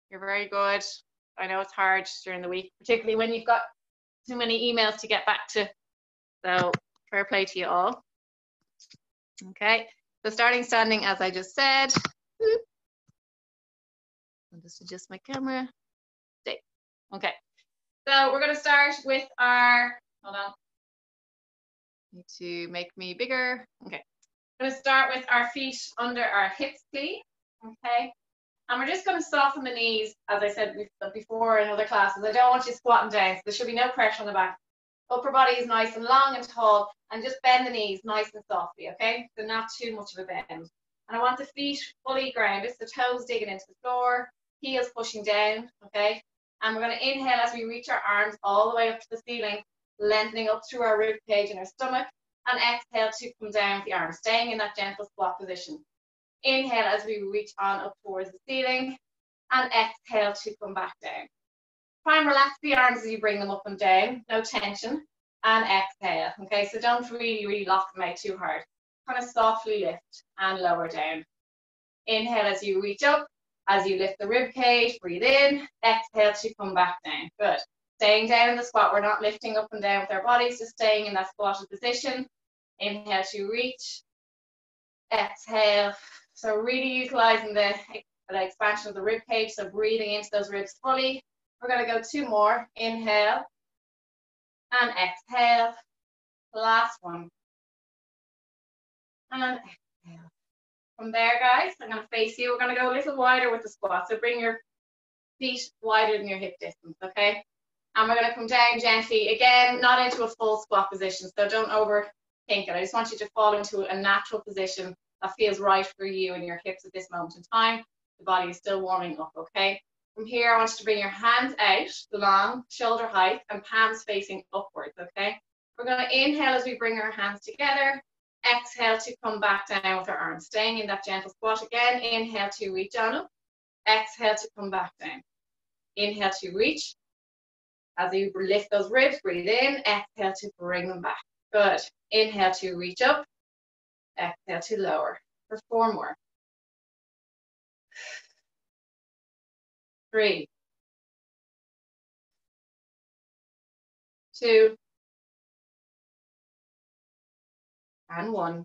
You're very good. I know it's hard during the week, particularly when you've got too many emails to get back to. So fair play to you all. Okay, so starting standing, as I just said. I'll just adjust my camera. Stay. Okay, so we're going to start with our, hold on. Need to make me bigger. Okay, I'm going to start with our feet under our hips, please. Okay, and we're just going to soften the knees, as I said before in other classes. I don't want you squatting down, so there should be no pressure on the back. Upper body is nice and long and tall, and just bend the knees nice and softly, okay? So not too much of a bend. And I want the feet fully grounded, so toes digging into the floor, heels pushing down, okay? And we're going to inhale as we reach our arms all the way up to the ceiling, lengthening up through our rib cage and our stomach, and exhale to come down with the arms, staying in that gentle squat position. Inhale as we reach on up towards the ceiling, and exhale to come back down. Try and relax the arms as you bring them up and down, no tension, and exhale. Okay, so don't really lock them out too hard. Kind of softly lift and lower down. Inhale as you reach up, as you lift the rib cage, breathe in, exhale to come back down. Good. Staying down in the squat, we're not lifting up and down with our bodies, just staying in that squatted position. Inhale to reach, exhale. So really utilizing the expansion of the rib cage, so breathing into those ribs fully. We're going to go 2 more. Inhale and exhale. Last one. And exhale. From there, guys, I'm going to face you. We're going to go a little wider with the squat. So bring your feet wider than your hip distance, okay? And we're going to come down gently. Again, not into a full squat position, so don't overthink it. I just want you to fall into a natural position that feels right for you and your hips at this moment in time. The body is still warming up, okay? From here, I want you to bring your hands out, long, shoulder height, and palms facing upwards, okay? We're going to inhale as we bring our hands together. Exhale to come back down with our arms, staying in that gentle squat again. Inhale to reach on up. Exhale to come back down. Inhale to reach. As you lift those ribs, breathe in. Exhale to bring them back. Good. Inhale to reach up. Exhale to lower. For 4 more. 3, 2, and 1.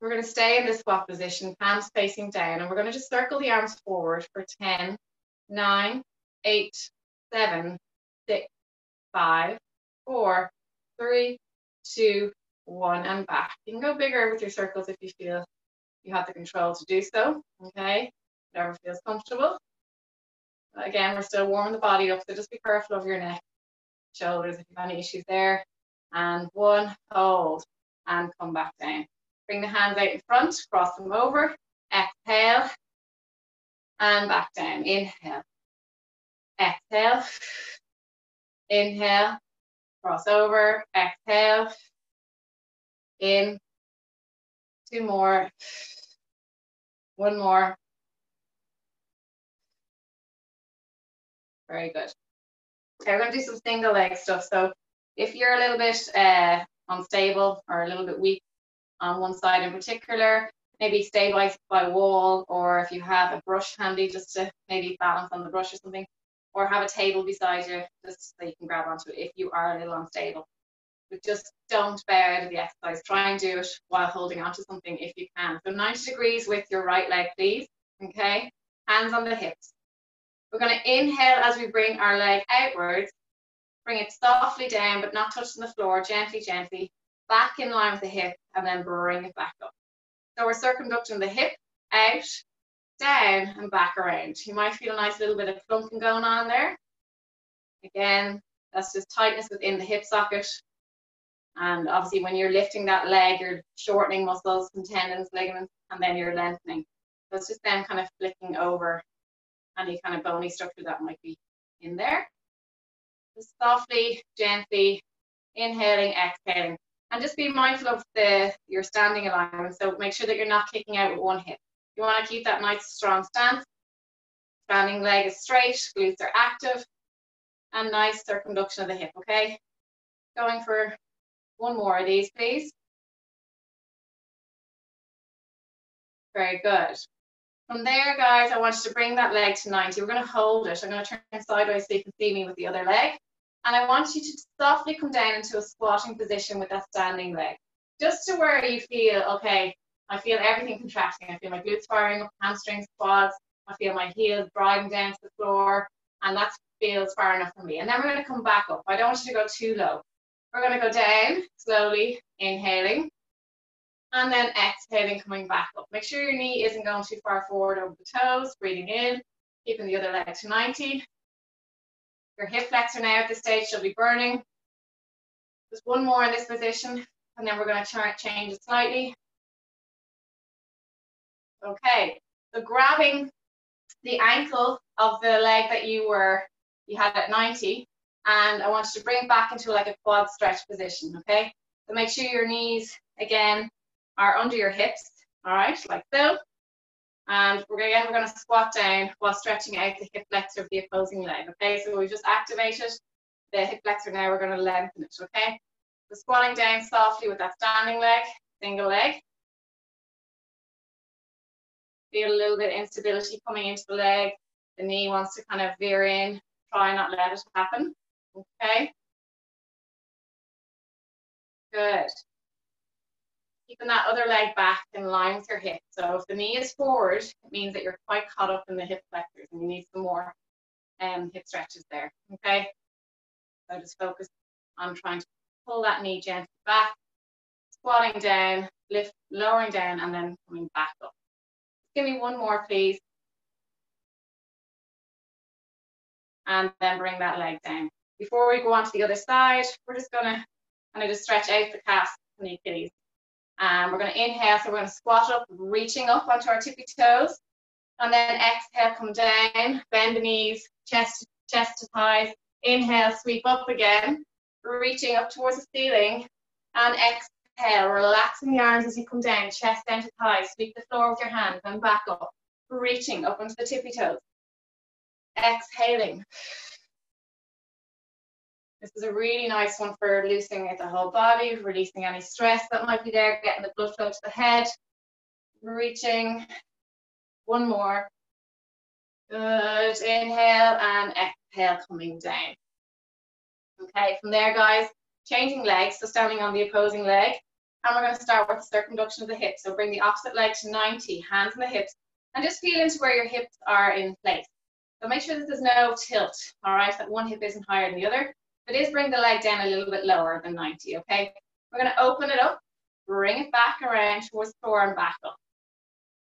We're going to stay in this squat position, palms facing down, and we're going to just circle the arms forward for 10, 9, 8, 7, 6, 5, 4, 3, 2, 1, and back. You can go bigger with your circles if you feel you have the control to do so, okay? Whatever feels comfortable. Again, we're still warming the body up, so just be careful of your neck, shoulders if you have any issues there. And 1, hold, and come back down. Bring the hands out in front, cross them over, exhale, and back down. Inhale, exhale, inhale, cross over, exhale, in, 2 more, 1 more. Very good. Okay, we're going to do some single leg stuff. So if you're a little bit unstable or a little bit weak on one side in particular, maybe stay by a wall, or if you have a brush handy, just to maybe balance on the brush or something, or have a table beside you just so you can grab onto it if you are a little unstable. But just don't bow out of the exercise. Try and do it while holding onto something if you can. So 90 degrees with your right leg, please. Okay, hands on the hips. We're going to inhale as we bring our leg outwards. Bring it softly down, but not touching the floor. Gently, gently. Back in line with the hip, and then bring it back up. So we're circumducting the hip, out, down, and back around. You might feel a nice little bit of clunking going on there. Again, that's just tightness within the hip socket. And obviously when you're lifting that leg, you're shortening muscles and tendons, ligaments, and then you're lengthening. So it's just then kind of flicking over any kind of bony structure that might be in there. Just softly, gently, inhaling, exhaling. And just be mindful of your standing alignment. So make sure that you're not kicking out with one hip. You want to keep that nice strong stance. Standing leg is straight, glutes are active, and nice circumduction of the hip, okay? Going for 1 more of these, please. Very good. From there, guys, I want you to bring that leg to 90. We're going to hold it. I'm going to turn sideways so you can see me with the other leg. And I want you to softly come down into a squatting position with that standing leg. Just to where you feel, okay, I feel everything contracting. I feel my glutes firing up, hamstrings, quads. I feel my heels driving down to the floor. And that feels far enough for me. And then we're going to come back up. I don't want you to go too low. We're going to go down, slowly inhaling. And then exhaling, coming back up. Make sure your knee isn't going too far forward over the toes. Breathing in, keeping the other leg to 90. Your hip flexor now at this stage should be burning. Just one more in this position, and then we're going to change it slightly. Okay, so grabbing the ankle of the leg that you had at 90, and I want you to bring it back into like a quad stretch position, okay? So make sure your knees, again, are under your hips, all right, like so. And we're going to squat down while stretching out the hip flexor of the opposing leg, okay? So we just activated the hip flexor, now we're going to lengthen it, okay? So squatting down softly with that standing leg, single leg. Feel a little bit of instability coming into the leg. The knee wants to kind of veer in, try not let it happen, okay? Good. Keeping that other leg back in line with your hip. So if the knee is forward, it means that you're quite caught up in the hip flexors and you need some more hip stretches there, okay? So just focus on trying to pull that knee gently back, squatting down, lift, lowering down, and then coming back up. Give me one more, please. And then bring that leg down. Before we go on to the other side, we're just gonna kind of just stretch out the calves and the Achilles. And we're going to inhale, so we're going to squat up, reaching up onto our tippy toes. And then exhale, come down, bend the knees, chest to thighs. Inhale, sweep up again, reaching up towards the ceiling. And exhale, relaxing the arms as you come down, chest down to thighs. Sweep the floor with your hands and back up, reaching up onto the tippy toes. Exhaling. This is a really nice one for loosening out the whole body, releasing any stress that might be there, getting the blood flow to the head. Reaching. One more. Good. Inhale and exhale, coming down. Okay, from there, guys, changing legs, so standing on the opposing leg. And we're going to start with the circumduction of the hips. So bring the opposite leg to 90, hands on the hips, and just feel into where your hips are in place. So make sure that there's no tilt, all right, that one hip isn't higher than the other. But is bring the leg down a little bit lower than 90, okay? We're going to open it up, bring it back around towards the floor and back up.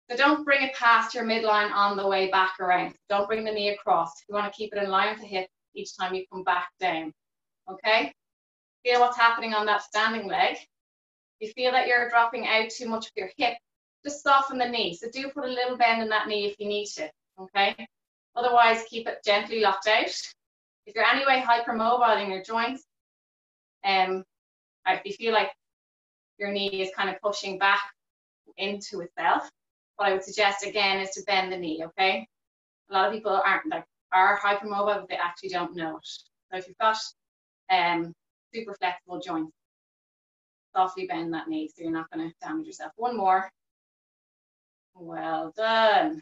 So don't bring it past your midline on the way back around. Don't bring the knee across. You want to keep it in line with the hip each time you come back down, okay? Feel what's happening on that standing leg. If you feel that you're dropping out too much of your hip, just soften the knee. So do put a little bend in that knee if you need to, okay? Otherwise, keep it gently locked out. If you're anyway hypermobile in your joints, if you feel like your knee is kind of pushing back into itself, what I would suggest again is to bend the knee, okay? A lot of people are hypermobile, but they actually don't know it. So if you've got super flexible joints, softly bend that knee so you're not going to damage yourself. One more. Well done.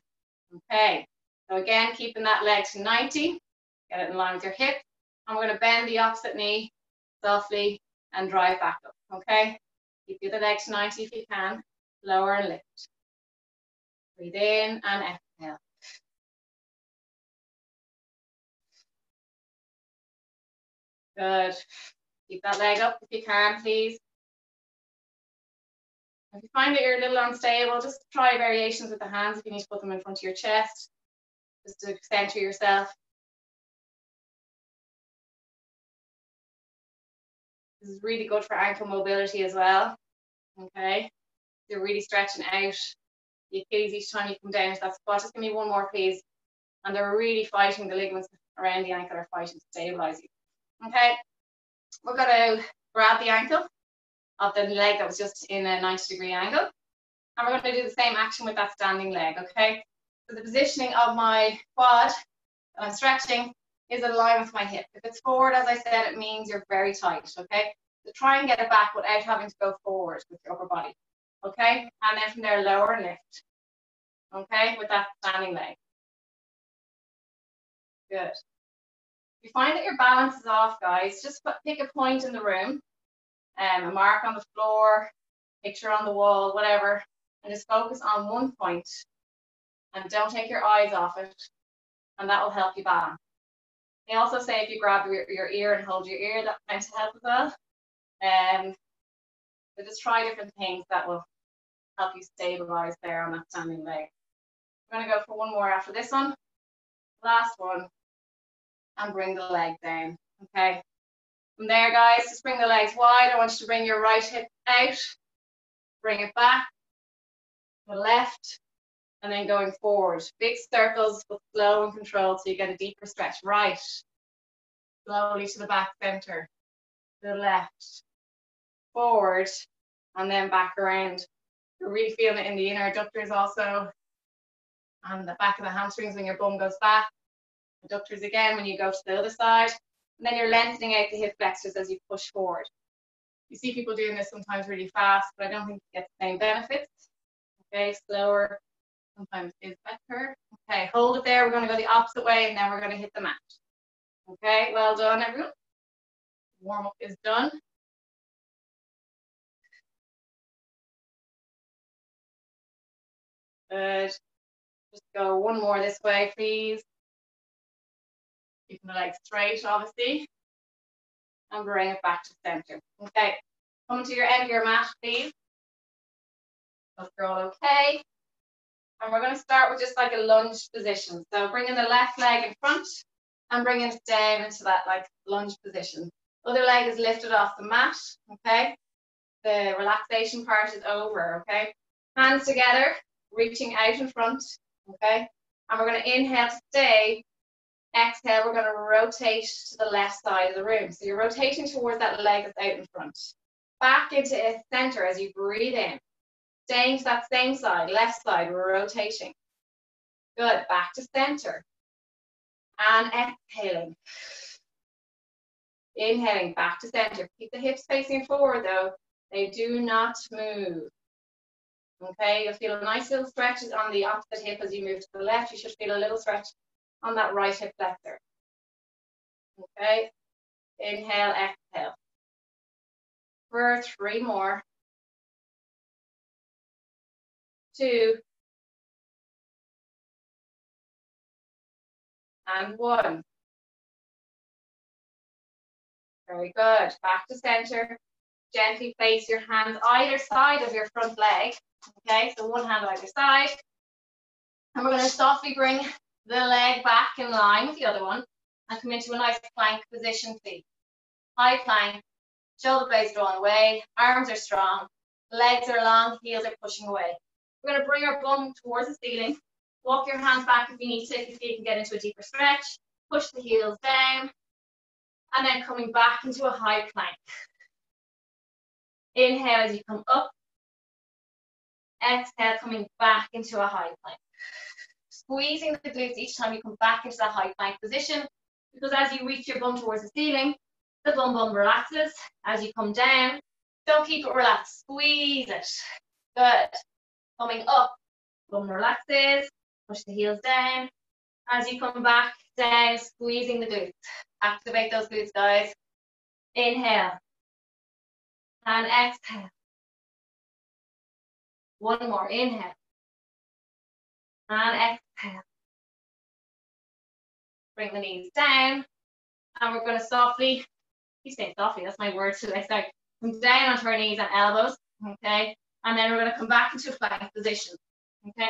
Okay, so again, keeping that leg to 90. Get it in line with your hip. And we're going to bend the opposite knee softly and drive back up, okay? Keep the other leg to 90 if you can. Lower and lift. Breathe in and exhale. Good. Keep that leg up if you can, please. If you find that you're a little unstable, just try variations with the hands if you need to put them in front of your chest, just to center yourself. This is really good for ankle mobility as well, okay? You're really stretching out the Achilles each time you come down to that squat. Just give me one more, please. And they're really fighting, the ligaments around the ankle are fighting to stabilize you. Okay, we're going to grab the ankle of the leg that was just in a 90-degree angle. And we're going to do the same action with that standing leg, okay? So the positioning of my quad that I'm stretching is in line with my hip. If it's forward, as I said, it means you're very tight, okay? So try and get it back without having to go forward with your upper body, okay? And then from there, lower and lift. okay, with that standing leg. Good. If you find that your balance is off, guys, just pick a point in the room, a mark on the floor, picture on the wall, whatever, and just focus on one point and don't take your eyes off it, and that will help you balance. They also say if you grab your ear and hold your ear, that might help as well. So just try different things that will help you stabilize there on that standing leg. We're going to go for one more after this one. Last one. And bring the leg down. Okay. From there, guys, just bring the legs wide. I want you to bring your right hip out. Bring it back. The left. And then going forward. Big circles, but slow and controlled so you get a deeper stretch. Right. Slowly to the back center. To the left. Forward. And then back around. You're really feeling it in the inner adductors also. And the back of the hamstrings when your bum goes back. Adductors again when you go to the other side. And then you're lengthening out the hip flexors as you push forward. You see people doing this sometimes really fast, but I don't think you get the same benefits. Okay, slower sometimes is better. Okay, hold it there. We're going to go the opposite way and then we're going to hit the mat. Okay, well done, everyone. Warm up is done. Good. Just go one more this way, please. Keeping the legs straight, obviously. And bring it back to center. Okay. Come to your end of your mat, please. Hope you're all okay. And we're going to start with just like a lunge position. So bringing the left leg in front and bringing it down into that like lunge position. Other leg is lifted off the mat. Okay. The relaxation part is over. Okay. Hands together, reaching out in front. Okay. And we're going to inhale to stay. Exhale, we're going to rotate to the left side of the room. So you're rotating towards that leg that's out in front. Back into center as you breathe in. Staying to that same side, left side, we're rotating. Good, back to center. And exhaling. Inhaling, back to center. Keep the hips facing forward though. They do not move. Okay, you'll feel a nice little stretch on the opposite hip as you move to the left. You should feel a little stretch on that right hip flexor. Okay, inhale, exhale. For 3 more. 2. And 1. Very good. Back to center. Gently place your hands either side of your front leg. Okay, so one hand either side. And we're going to softly bring the leg back in line with the other one and come into a nice plank position, please. High plank, shoulder blades drawn away, arms are strong, legs are long, heels are pushing away. We're going to bring our bum towards the ceiling. Walk your hands back if you need to, if you can get into a deeper stretch. Push the heels down. And then coming back into a high plank. Inhale as you come up. Exhale, coming back into a high plank. Squeezing the glutes each time you come back into that high plank position, because as you reach your bum towards the ceiling, the bum relaxes. As you come down, don't keep it relaxed, squeeze it. Good. Coming up, bum relaxes, push the heels down. As you come back down, squeezing the glutes. Activate those glutes, guys. Inhale. And exhale. One more, inhale. And exhale. Bring the knees down. And we're going to softly, keep saying softly, that's my word today. Sorry. Come down onto our knees and elbows. Okay. And then we're going to come back into a plank position. Okay.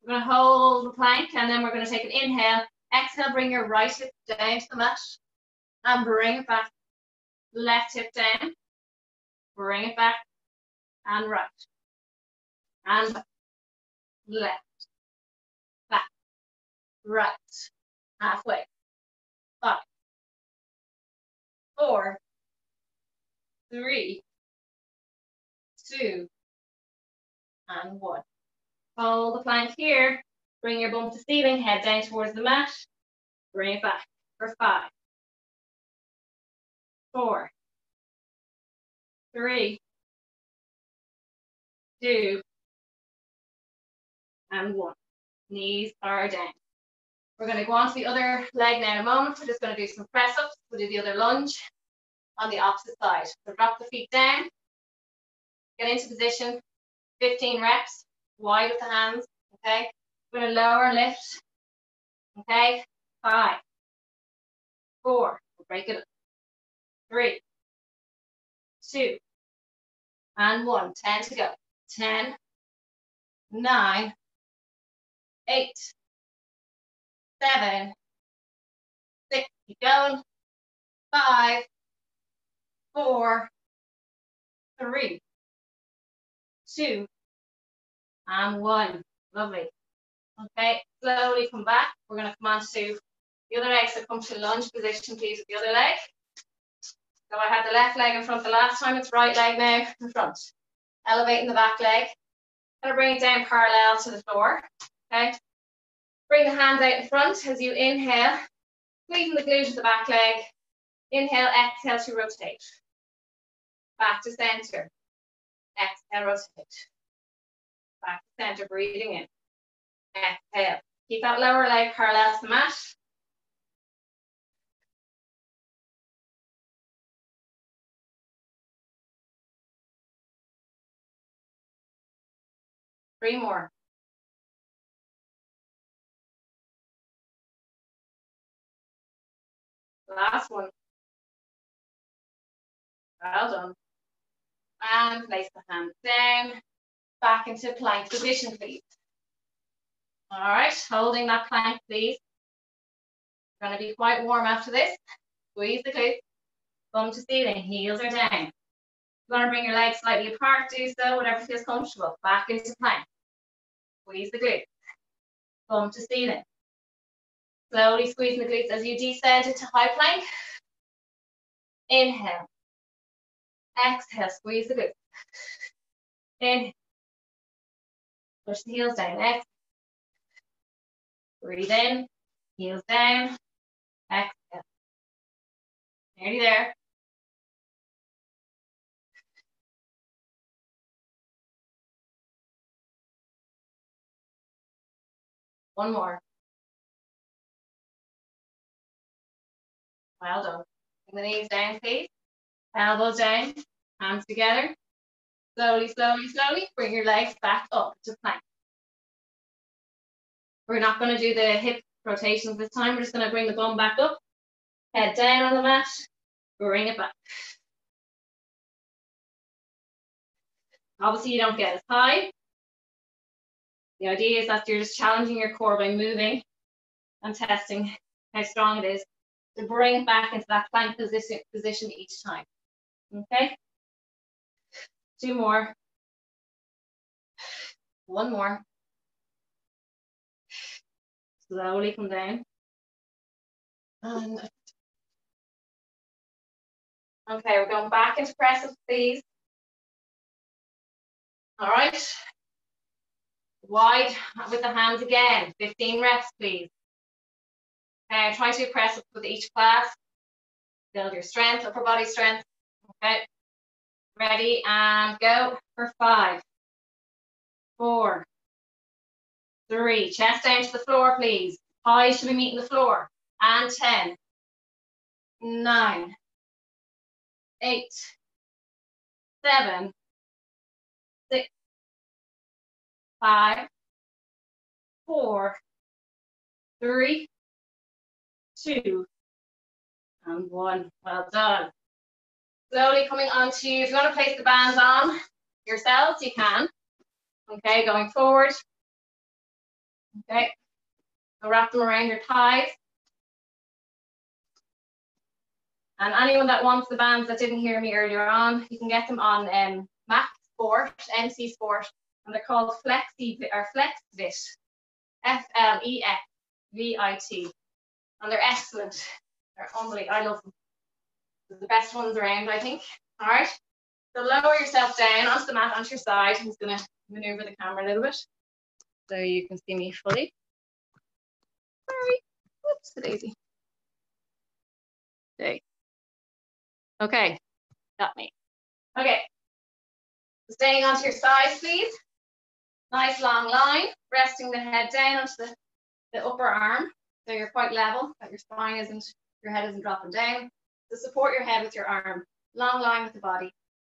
We're going to hold the plank and then we're going to take an inhale. Exhale, bring your right hip down to the mat. And bring it back. Left hip down. Bring it back. And right. And left. Back. Right. Halfway. 5. 4. 3. 2. And 1. Hold the plank here. Bring your bum to ceiling, head down towards the mat. Bring it back for 5. 4. 3. 2. and 1. Knees are down. We're going to go on to the other leg now in a moment. We're just going to do some press ups. We'll do the other lunge on the opposite side. So drop the feet down, get into position, 15 reps, wide with the hands, okay? We're going to lower and lift, okay? 5, 4, we'll break it up, 3, 2, and 1. 10 to go. 10, 9, 8, 7, 6, keep going, 5, 4, 3, 2, and 1. Lovely. Okay, slowly come back. We're going to come on to the other leg. So come to lunge position, please, with the other leg. So I had the left leg in front the last time. It's right leg now in front. Elevating the back leg. Going to bring it down parallel to the floor. Okay. Bring the hands out in front as you inhale. Squeezing the glute of the back leg. Inhale, exhale to rotate. Back to center. Exhale, rotate. Back to center, breathing in. Exhale. Keep that lower leg parallel to the mat. Three more. Last one. Well done. And place the hands down. Back into plank position, please. All right, holding that plank, please. Going to be quite warm after this. Squeeze the glutes. Thumb to ceiling. Heels are down. You're going to bring your legs slightly apart. Do so, whatever feels comfortable. Back into plank. Squeeze the glutes. Thumb to ceiling. Slowly squeezing the glutes as you descend into high plank. Inhale. Exhale, squeeze the glutes. Inhale. Push the heels down. Exhale. Breathe in. Heels down. Exhale. Nearly there. One more. Well done. Bring the knees down, please. Elbows down, hands together. Slowly, slowly, slowly, bring your legs back up to plank. We're not going to do the hip rotations this time. We're just going to bring the bum back up, head down on the mat, bring it back. Obviously, you don't get as high. The idea is that you're just challenging your core by moving and testing how strong it is to bring it back into that plank position each time. Okay? 2 more. 1 more. Slowly come down. And okay, we're going back into press ups, please. All right. Wide with the hands again. 15 reps, please. Okay, try to press up with each class. Build your strength, upper body strength. Okay. Ready and go for 5, 4, 3. Chest down to the floor, please. Thighs should be meeting the floor. And 10, 9, 8, 7, 6, 5, 4, 3, 2, and 1. Well done. Slowly coming on to, if you want to place the bands on yourselves, you can. Okay, going forward. Okay, so wrap them around your thighs. And anyone that wants the bands that didn't hear me earlier on, you can get them on Mac Sport, MC Sport, and they're called FlexVit. FlexVit. And they're excellent. They're unbelievable. I love them. They're the best ones around, I think. All right. So lower yourself down onto the mat, onto your side. I'm just going to maneuver the camera a little bit so you can see me fully. Sorry. Whoops, daisy. Okay. Okay. Got me. Okay. Staying onto your sides, please. Nice long line, resting the head down onto the upper arm. So you're quite level, that your spine isn't, your head isn't dropping down. So support your head with your arm. Long line with the body.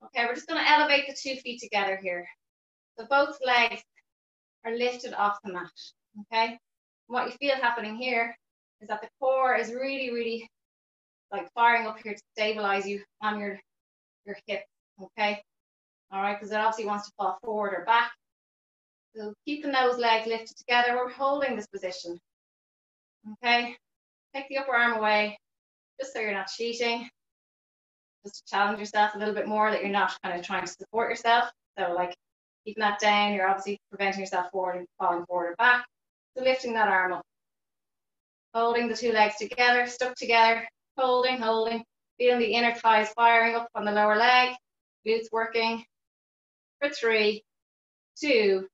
Okay, we're just going to elevate the 2 feet together here. So both legs are lifted off the mat. Okay, and what you feel happening here is that the core is really, really like firing up here to stabilize you on your hip. Okay, all right, because it obviously wants to fall forward or back. So keeping those legs lifted together, we're holding this position. Okay, take the upper arm away, just so you're not cheating. Just to challenge yourself a little bit more, that you're not kind of trying to support yourself. So like keeping that down, you're obviously preventing yourself forward and falling forward or back. So lifting that arm up. Holding the 2 legs together, stuck together, holding, holding. Feeling the inner thighs firing up on the lower leg, glutes working. For 3, 2,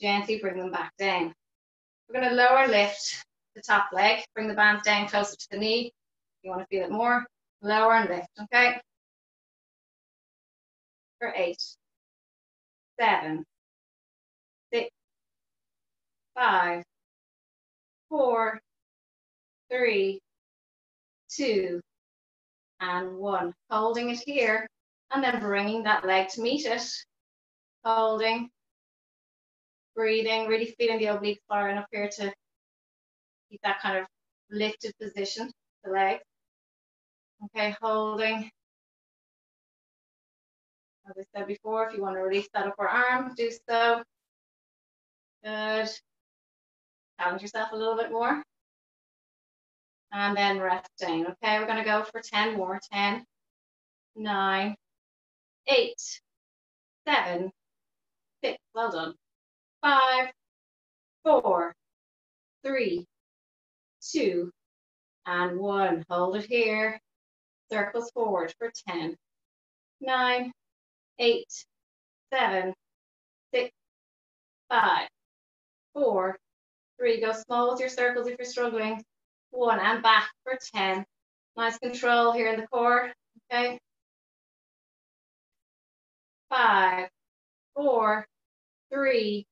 gently bring them back down. We're going to lower lift the top leg, bring the bands down closer to the knee. If you want to feel it more, lower and lift, okay? For 8, 7, 6, 5, 4, 3, 2, and 1. Holding it here, and then bringing that leg to meet it. Holding, breathing, really feeling the obliques firing up here to keep that kind of lifted position, the legs. Okay, holding. As I said before, if you want to release that upper arm, do so. Good. Challenge yourself a little bit more. And then rest down. Okay, we're going to go for 10 more. 10, 9, 8, 7, 6. Well done. 5, 4, 3, 2, and 1. Hold it here. Circles forward for 10, 9, 8, 7, 6, 5, 4, 3. Go small with your circles if you're struggling. 1, and back for 10. Nice control here in the core. Okay. 5, 4, 3,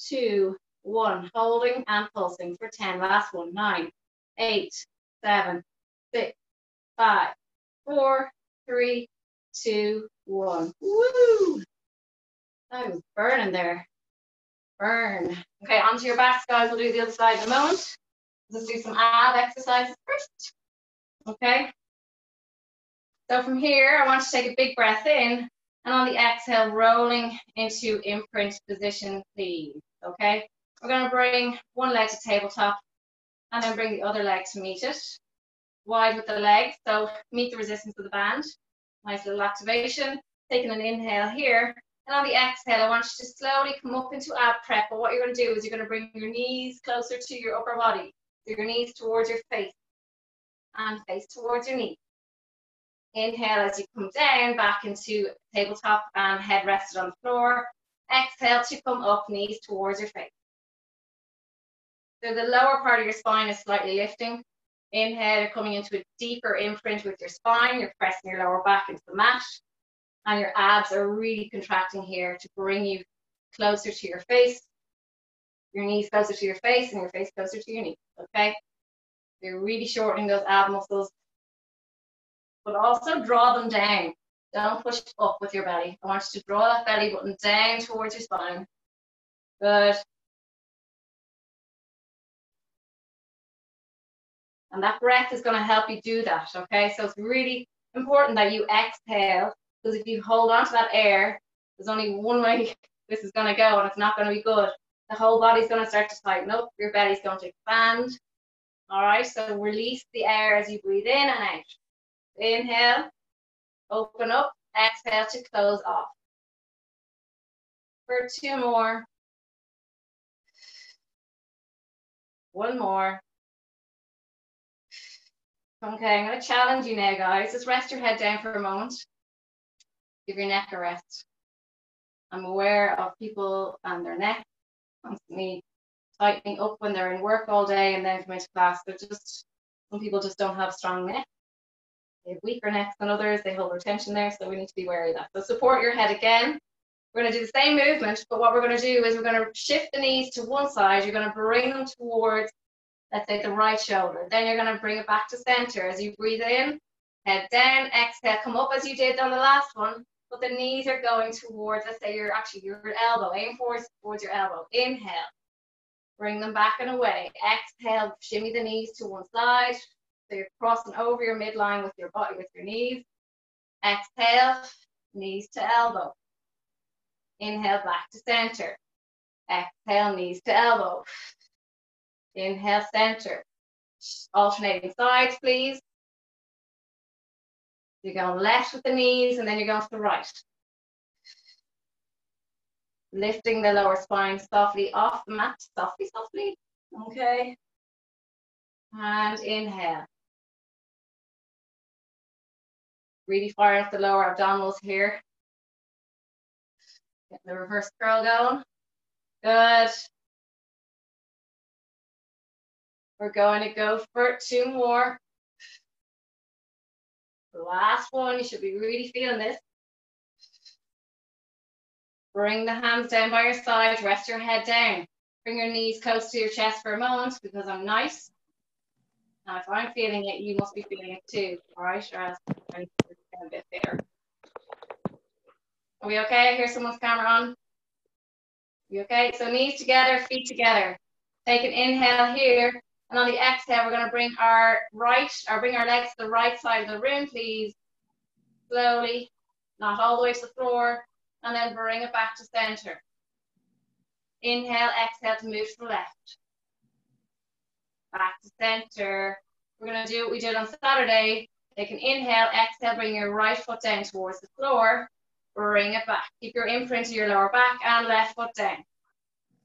2, 1. Holding and pulsing for 10. Last one. 9, 8, 7, 6, 5, 4, 3, 2, 1. Woo! That was burning there. Burn. Okay, onto your backs, guys. We'll do the other side in a moment. Let's do some ab exercises first. Okay. So from here, I want to take a big breath in, and on the exhale, rolling into imprint position, please. Okay. We're going to bring one leg to tabletop, and then bring the other leg to meet it. Wide with the legs, so meet the resistance of the band. Nice little activation. Taking an inhale here, and on the exhale, I want you to slowly come up into ab prep. But what you're going to do is you're going to bring your knees closer to your upper body. So your knees towards your face, and face towards your knee. Inhale as you come down, back into tabletop and head rested on the floor. Exhale to come up, knees towards your face. So the lower part of your spine is slightly lifting. Inhale, you're coming into a deeper imprint with your spine. You're pressing your lower back into the mat. And your abs are really contracting here to bring you closer to your face. Your knees closer to your face and your face closer to your knees. Okay? You're really shortening those ab muscles. But also draw them down. Don't push up with your belly. I want you to draw that belly button down towards your spine. Good. And that breath is going to help you do that, okay? So it's really important that you exhale, because if you hold on to that air, there's only one way this is going to go, and it's not going to be good. The whole body's going to start to tighten up. Your belly's going to expand. All right, so release the air as you breathe in and out. Inhale, open up, exhale to close off. For 2 more. 1 more. Okay, I'm going to challenge you now, guys. Just rest your head down for a moment. Give your neck a rest. I'm aware of people and their neck constantly tightening up when they're in work all day and then come into class. They're just, some people just don't have strong neck. They have weaker necks than others. They hold their tension there, so we need to be wary of that. So support your head again. We're going to do the same movement, but what we're going to do is we're going to shift the knees to one side. You're going to bring them towards, let's say, the right shoulder. Then you're going to bring it back to center. As you breathe in, head down, exhale, come up as you did on the last one, but the knees are going towards, let's say, your elbow. Aim towards your elbow. Inhale. Bring them back and away. Exhale, shimmy the knees to one side. So you're crossing over your midline with your body, with your knees. Exhale, knees to elbow. Inhale, back to center. Exhale, knees to elbow. Inhale, center. Alternating sides, please. You're going left with the knees, and then you're going to the right. Lifting the lower spine softly off the mat. Softly, softly. Okay. And inhale. Really fire up the lower abdominals here. Get the reverse curl going. Good. We're going to go for 2 more. The last one, you should be really feeling this. Bring the hands down by your sides, rest your head down. Bring your knees close to your chest for a moment because I'm nice. Now, if I'm feeling it, you must be feeling it too, all right? Or else I'm a bit fitter. Are we okay? Here's someone's camera on. You okay? So knees together, feet together. Take an inhale here, and on the exhale, we're going to bring our legs to the right side of the room, please. Slowly, not all the way to the floor, and then bring it back to center. Inhale, exhale to move to the left. Back to center. We're going to do what we did on Saturday. Take an inhale, exhale, bring your right foot down towards the floor. Bring it back. Keep your imprint to your lower back and left foot down.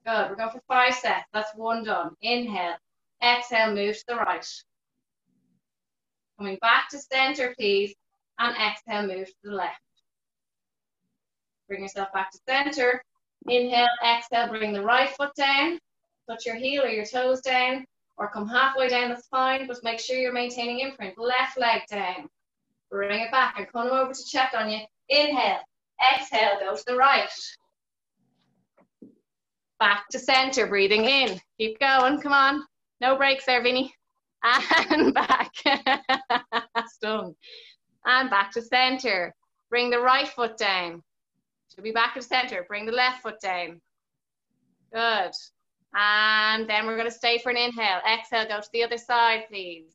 Good. We're going for 5 sets. That's 1 done. Inhale. Exhale, move to the right. Coming back to center, please. And exhale, move to the left. Bring yourself back to center. Inhale, exhale, bring the right foot down. Touch your heel or your toes down. Or come halfway down the spine, but make sure you're maintaining imprint. Left leg down. Bring it back and come over to check on you. Inhale. Exhale, go to the right. Back to center, breathing in. Keep going, come on. No breaks there, Vinny. And back. Stung. And back to center. Bring the right foot down. Should be back to center. Bring the left foot down. Good. And then we're going to stay for an inhale. Exhale, go to the other side, please.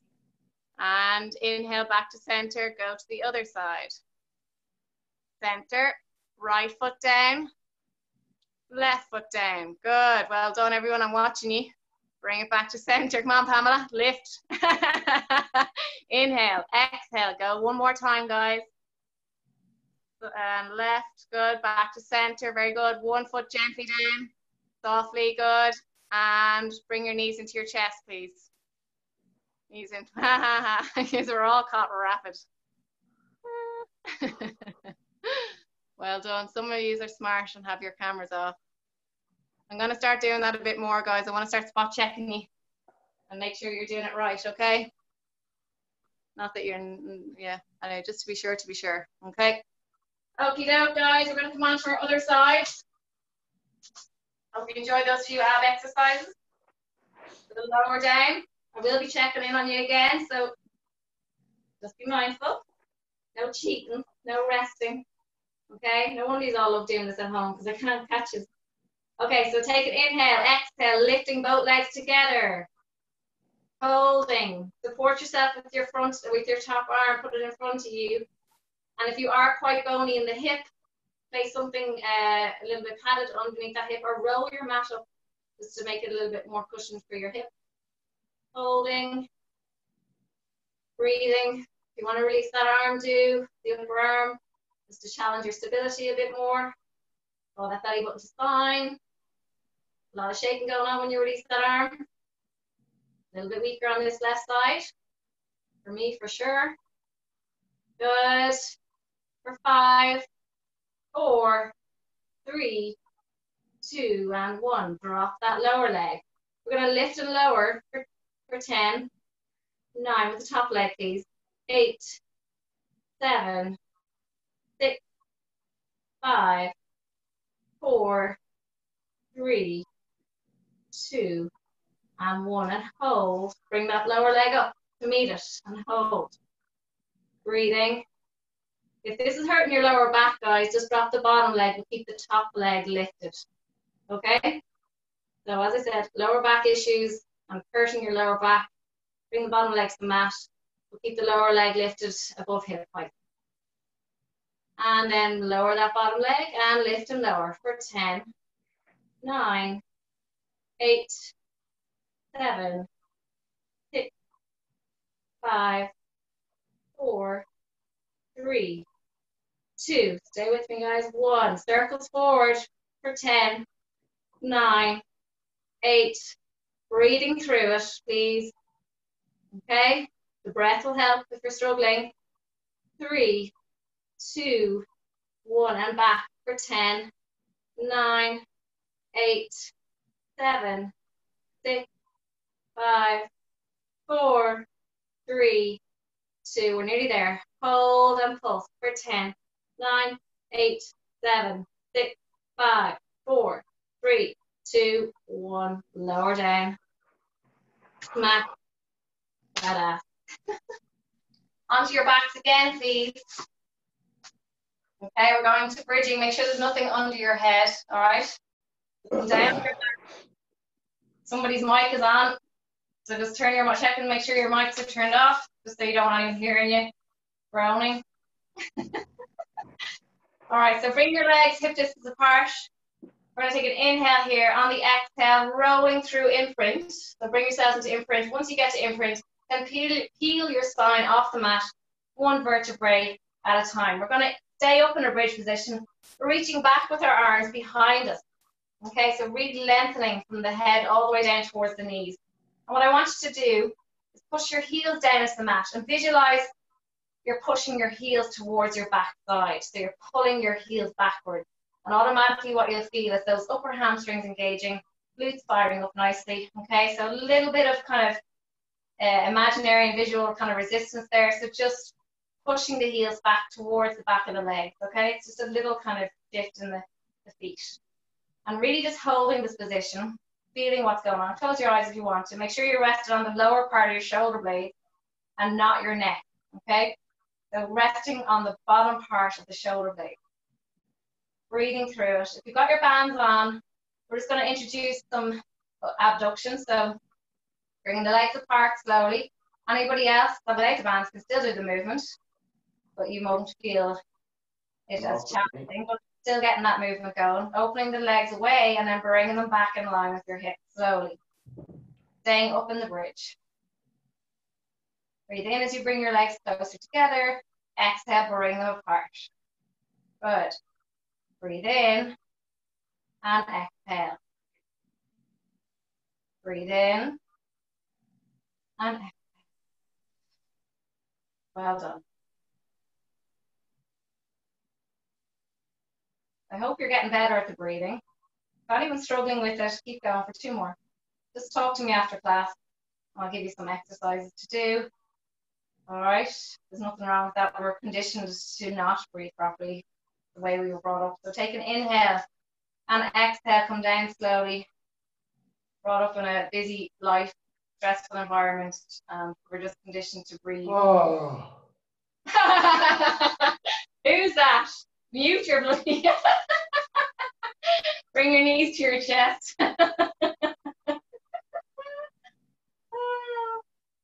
And inhale, back to center, go to the other side. Center, right foot down, left foot down. Good, well done everyone, I'm watching you. Bring it back to center, come on Pamela, lift. Inhale, exhale, go 1 more time guys. And left, good, back to center, very good. 1 foot gently down, softly, good. And bring your knees into your chest, please. Knees in, these are all caught rapid. Well done. Some of you are smart and have your cameras off. I'm going to start doing that a bit more, guys. I want to start spot checking you and make sure you're doing it right, okay? Not that you're, yeah, I know, just to be sure, okay? Okie doke, guys. We're going to come on to our other side. Hope you enjoyed those few ab exercises. A little lower down. I will be checking in on you again, so just be mindful. No cheating, no resting. Okay, no wonder you all love doing this at home because I can't catch it. Okay, so take an inhale, exhale, lifting both legs together. Holding. Support yourself with your top arm, put it in front of you. And if you are quite bony in the hip, place something a little bit padded underneath that hip or roll your mat up just to make it a little bit more cushioned for your hip. Holding. Breathing. If you want to release that arm, do the upper arm. Just to challenge your stability a bit more. Draw that belly button to spine. A lot of shaking going on when you release that arm. A little bit weaker on this left side. For me, for sure. Good. For 5, 4, 3, 2, and 1. Drop that lower leg. We're going to lift and lower for 10. 9 with the top leg, please. 8, 7, 6, 5, 4, 3, 2, and 1. And hold. Bring that lower leg up to meet it and hold. Breathing. If this is hurting your lower back, guys, just drop the bottom leg and keep the top leg lifted. Okay? So as I said, lower back issues and hurting your lower back, bring the bottom leg to the mat. We'll keep the lower leg lifted above hip height. And then lower that bottom leg and lift and lower for 10, 9, 8, 7, 6, 5, 4, 3, 2. Stay with me, guys. 1. Circles forward for 10, 9, 8. Breathing through it, please. Okay? The breath will help if you're struggling. 3, 2, 1. And back for 10, 9, 8, 7, 6, 5, 4, 3, 2. We're nearly there. Hold and pulse for 10, 9, 8, 7, 6, 5, 4, 3, 2, 1. Lower down. Smack that ass. Onto your backs again, please. Okay, we're going to bridging. Make sure there's nothing under your head. All right. Come down. Somebody's mic is on, so just turn your mic. Check and make sure your mics are turned off, just so you don't want anyone hearing you groaning. All right, so bring your legs hip distance apart. We're going to take an inhale here. On the exhale, rolling through imprint. So bring yourselves into imprint. Once you get to imprint, then peel your spine off the mat, one vertebrae at a time. We're going to stay up in a bridge position. We're reaching back with our arms behind us. Okay, so really lengthening from the head all the way down towards the knees. And what I want you to do is push your heels down into the mat and visualize you're pushing your heels towards your back side. So you're pulling your heels backwards. And automatically what you'll feel is those upper hamstrings engaging, glutes firing up nicely. Okay, so a little bit of kind of imaginary and visual kind of resistance there. So just pushing the heels back towards the back of the legs. Okay, it's just a little kind of shift in the feet. And really just holding this position, feeling what's going on. Close your eyes if you want to. Make sure you're rested on the lower part of your shoulder blades and not your neck. Okay, so resting on the bottom part of the shoulder blade. Breathing through it. If you've got your bands on, we're just going to introduce some abductions. So bringing the legs apart slowly. Anybody else that without the bands can still do the movement, but you won't feel it as challenging, but still getting that movement going. Opening the legs away and then bringing them back in line with your hips slowly. Staying up in the bridge. Breathe in as you bring your legs closer together. Exhale, bring them apart. Good. Breathe in and exhale. Breathe in and exhale. Well done. I hope you're getting better at the breathing. If anyone's struggling with it, keep going for 2 more. Just talk to me after class. I'll give you some exercises to do. All right, there's nothing wrong with that. We're conditioned to not breathe properly the way we were brought up. So take an inhale and exhale, come down slowly. Brought up in a busy life, stressful environment, and we're just conditioned to breathe. Oh. Who's that? Mute your bloody. Bring your knees to your chest.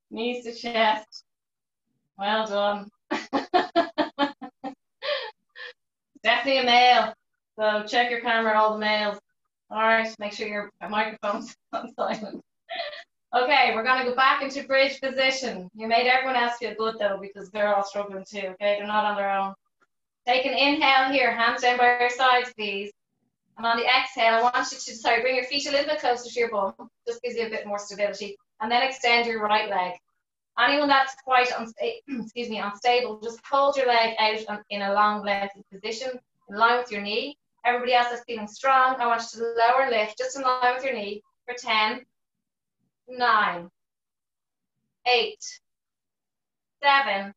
Knees to chest. Well done. Definitely a male. So check your camera, all the males. All right, make sure your microphone's on silent. Okay, we're going to go back into bridge position. You made everyone else feel good though, because they're all struggling too, okay? They're not on their own. Take an inhale here, hands down by your sides, please. And on the exhale, I want you to, bring your feet a little bit closer to your bum. Just gives you a bit more stability. And then extend your right leg. Anyone that's quite unstable, just hold your leg out in a long lengthy position, in line with your knee. Everybody else that's feeling strong, I want you to lower and lift, just in line with your knee, for 10, 9, 8, 7,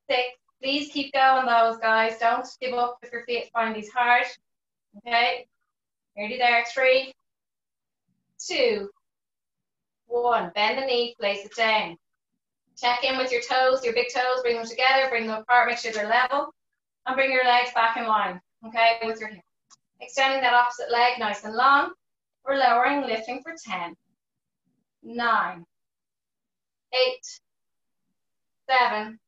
6. Please keep going, those guys. Don't give up if you're finding these hard. Okay, nearly there. 3, 2, 1. Bend the knee, place it down. Check in with your toes, your big toes, bring them together, bring them apart, make sure they're level, and bring your legs back in line, okay, with your hip. Extending that opposite leg nice and long. We're lowering, lifting for 10, 9, 8, 7,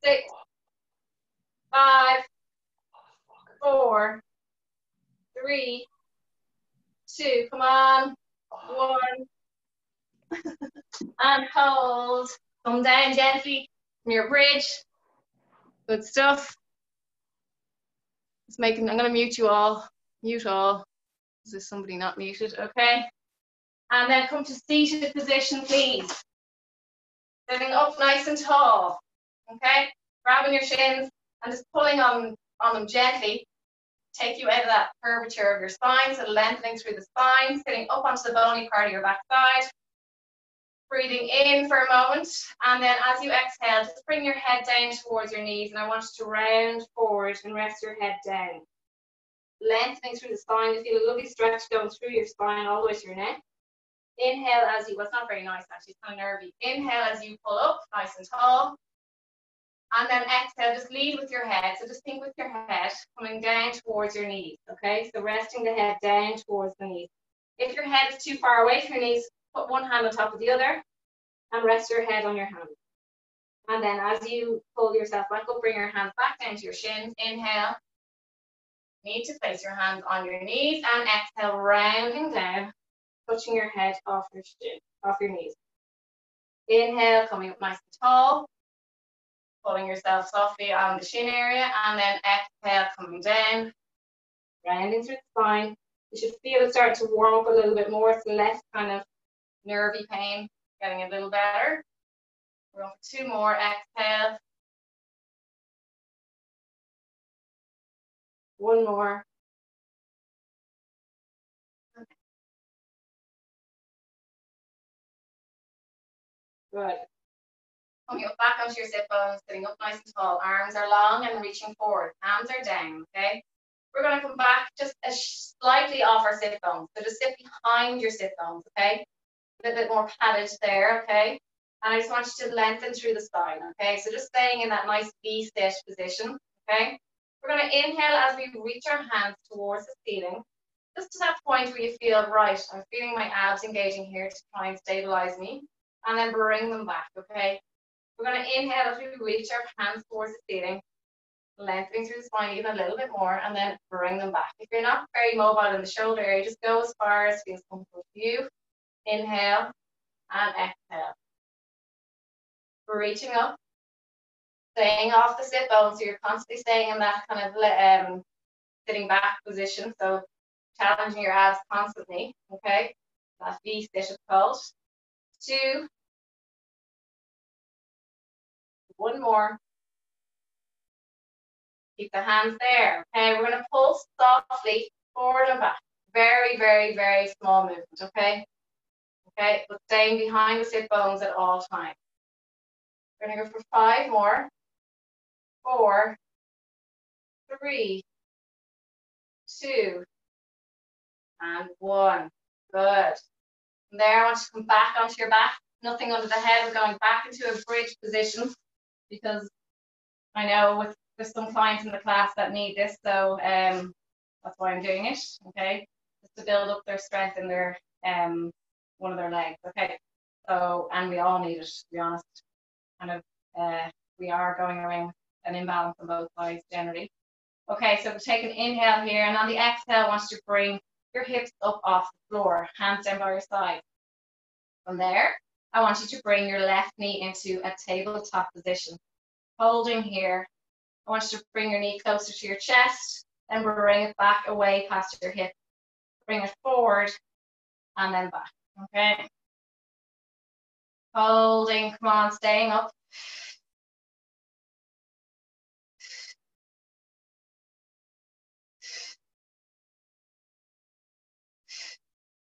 6, 5, 4, 3, 2, come on, 1, and hold. Come down gently from your bridge. Good stuff. I'm gonna mute you all. Mute all. Is there somebody not muted? Okay. And then come to seated position, please. Sitting up nice and tall. Okay. Grabbing your shins and just pulling on them gently. Take you out of that curvature of your spine, so lengthening through the spine, sitting up onto the bony part of your backside. Breathing in for a moment, and then as you exhale, just bring your head down towards your knees, and I want you to round forward and rest your head down. Lengthening through the spine, you feel a lovely stretch going through your spine all the way to your neck. Inhale as you, well, it's not very nice actually, it's kind of nervy. Inhale as you pull up, nice and tall. And then exhale, just lead with your head. So just think with your head coming down towards your knees, okay? So resting the head down towards the knees. If your head is too far away from your knees, put one hand on top of the other and rest your head on your hand. And then as you pull yourself back up, bring your hands back down to your shins. Inhale. You need to place your hands on your knees, and exhale, rounding down, touching your head off your shin, off your knees. Inhale, coming up nice and tall, pulling yourself softly on the shin area, and then exhale, coming down, rounding through the spine. You should feel it start to warm up a little bit more. It's less kind of nervy pain, getting a little better. We're on for 2 more. Exhale. 1 more. Good. Coming up back onto your sit bones, sitting up nice and tall. Arms are long and reaching forward. Hands are down, okay? We're going to come back just slightly off our sit bones. So just sit behind your sit bones, okay? A little bit more padded there, okay? And I just want you to lengthen through the spine, okay? So just staying in that nice V-sit position, okay? We're going to inhale as we reach our hands towards the ceiling. Just to that point where you feel, right, I'm feeling my abs engaging here to try and stabilize me. And then bring them back, okay? We're going to inhale as we reach our hands towards the ceiling, lengthening through the spine even a little bit more, and then bring them back. If you're not very mobile in the shoulder area, just go as far as feels comfortable for you. Inhale and exhale. We're reaching up, staying off the sit bone, so you're constantly staying in that kind of sitting back position, so challenging your abs constantly, okay? That V-sit is called. 2, 1 more. Keep the hands there, okay? We're going to pulse softly forward and back. Very, very, very small movement, okay? Okay, but staying behind the sit bones at all times. We're going to go for 5 more. 4, 3, 2, and 1. Good. From there, I want you to come back onto your back. Nothing under the head. We're going back into a bridge position because I know there's some clients in the class that need this, so that's why I'm doing it, okay? Just to build up their strength in their one of their legs, okay? So, and we all need it, to be honest. Kind of, we are going around an imbalance on both sides generally. Okay, so we'll take an inhale here, and on the exhale, I want you to bring your hips up off the floor, hands down by your side. From there, I want you to bring your left knee into a tabletop position. Holding here, I want you to bring your knee closer to your chest, then bring it back away past your hip. Bring it forward and then back, okay? Holding, come on, staying up.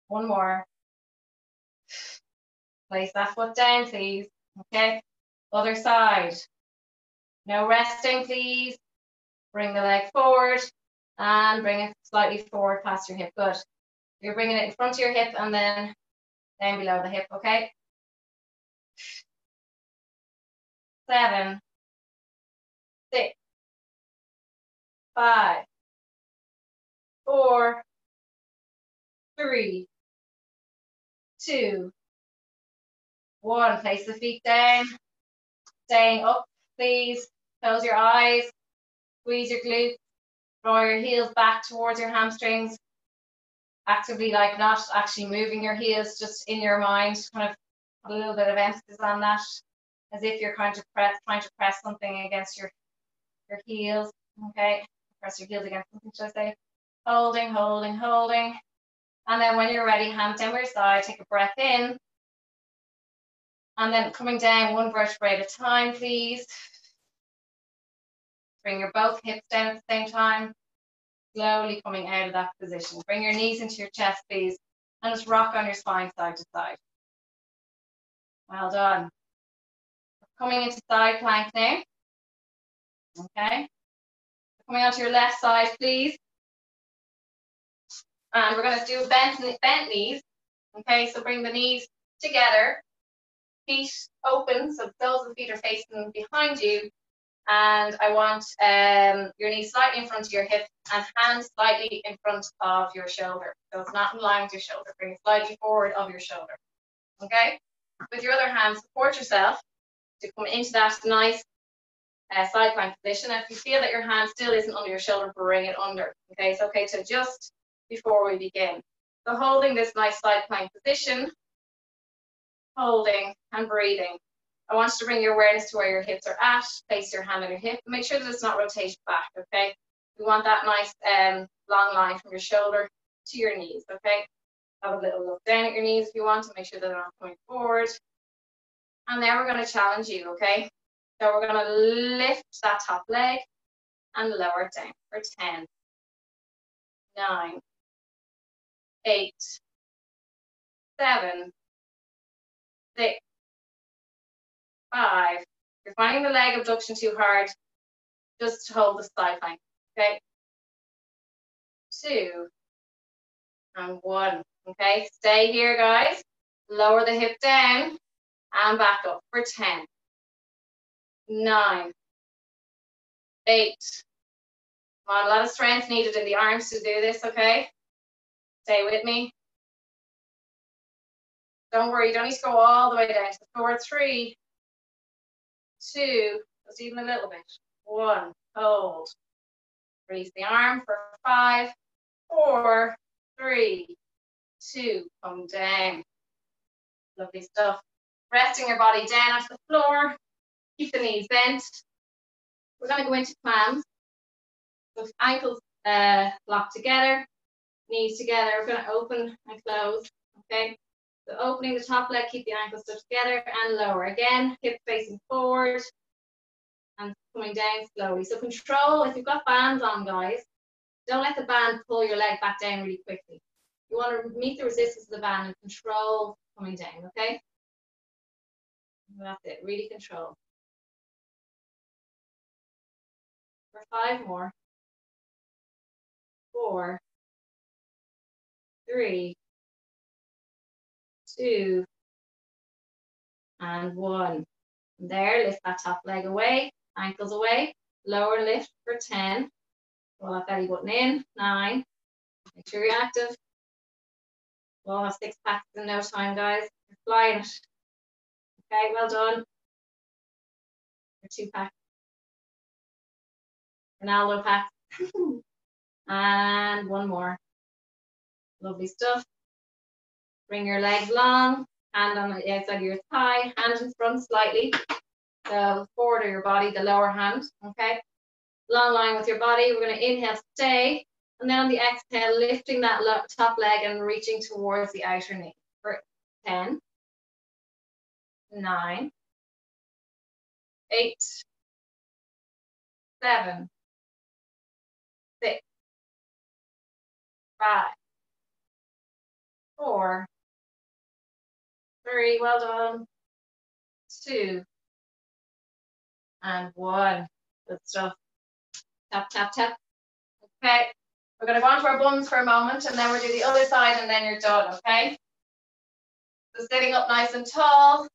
One more. Place that foot down, please, okay? Other side. No resting, please. Bring the leg forward And bring it slightly forward past your hip. Good. You're bringing it in front of your hip and then down below the hip, okay? 7, 6, 5, 4, 3, 2, 1. Place the feet down. Staying up, please. Close your eyes. Squeeze your glutes. Draw your heels back towards your hamstrings. Actively, like, not actually moving your heels, just in your mind, kind of put a little bit of emphasis on that, as if you're trying to press something against your heels. Okay, press your heels against something, should I say? Holding, holding, holding. And then when you're ready, hands down by your side, take a breath in. And then coming down one vertebrae at a time, please. Bring your both hips down at the same time. Slowly coming out of that position. Bring your knees into your chest, please. And just rock on your spine side to side. Well done. Coming into side plank now. Okay. Coming onto your left side, please. And we're going to do bent knees. Okay, so bring the knees together. Feet open, so the soles of the feet are facing behind you. And I want your knees slightly in front of your hip and hands slightly in front of your shoulder. So it's not in line with your shoulder. Bring it slightly forward of your shoulder. Okay? With your other hand, support yourself to come into that nice side plank position. If you feel that your hand still isn't under your shoulder, bring it under. Okay? It's okay to adjust before we begin. So holding this nice side plank position, holding and breathing. I want you to bring your awareness to where your hips are at. Place your hand on your hip. Make sure that it's not rotated back, okay? We want that nice long line from your shoulder to your knees, okay? Have a little look down at your knees if you want to make sure that they're not coming forward. And now we're going to challenge you, okay? So we're going to lift that top leg and lower it down for 10, 9, 8, 7, 6, 5. If you're finding the leg abduction too hard, just hold the side plank, okay? 2 and 1, okay? Stay here, guys. Lower the hip down and back up for 10, 9, 8. Come on, a lot of strength needed in the arms to do this, okay? Stay with me. Don't worry, you don't need to go all the way down to the floor. 3, 2, just even a little bit. 1, hold. Release the arm for 5, 4, 3, 2, come down. Lovely stuff. Resting your body down onto the floor. Keep the knees bent. We're going to go into clams. So ankles locked together, knees together. We're going to open and close, okay? So opening the top leg, keep the ankles stuck together and lower. Again, hip facing forward and coming down slowly. So control, if you've got bands on, guys, don't let the band pull your leg back down really quickly. You want to meet the resistance of the band and control coming down, okay? That's it, really control. For 5 more. 4, 3, 2, and 1. There, lift that top leg away, ankles away, lower lift for 10. Roll that belly button in, 9. Make sure you're active. We'll have 6 packs in no time, guys. You're flying it. Okay, well done. For 2 packs. Ronaldo pack. And 1 more. Lovely stuff. Bring your legs long, hand on the outside of your thigh, hand in front slightly. So forward of your body, the lower hand, okay? Long line with your body. We're going to inhale, stay. And then on the exhale, lifting that top leg and reaching towards the outer knee. For 10, 9, 8, 7, 6, 5, 4, 3, well done, 2, and 1. Good stuff. Tap, tap, tap. Okay, We're going to go onto our buns for a moment, and then we'll do the other side, and then you're done, okay? So sitting up nice and tall.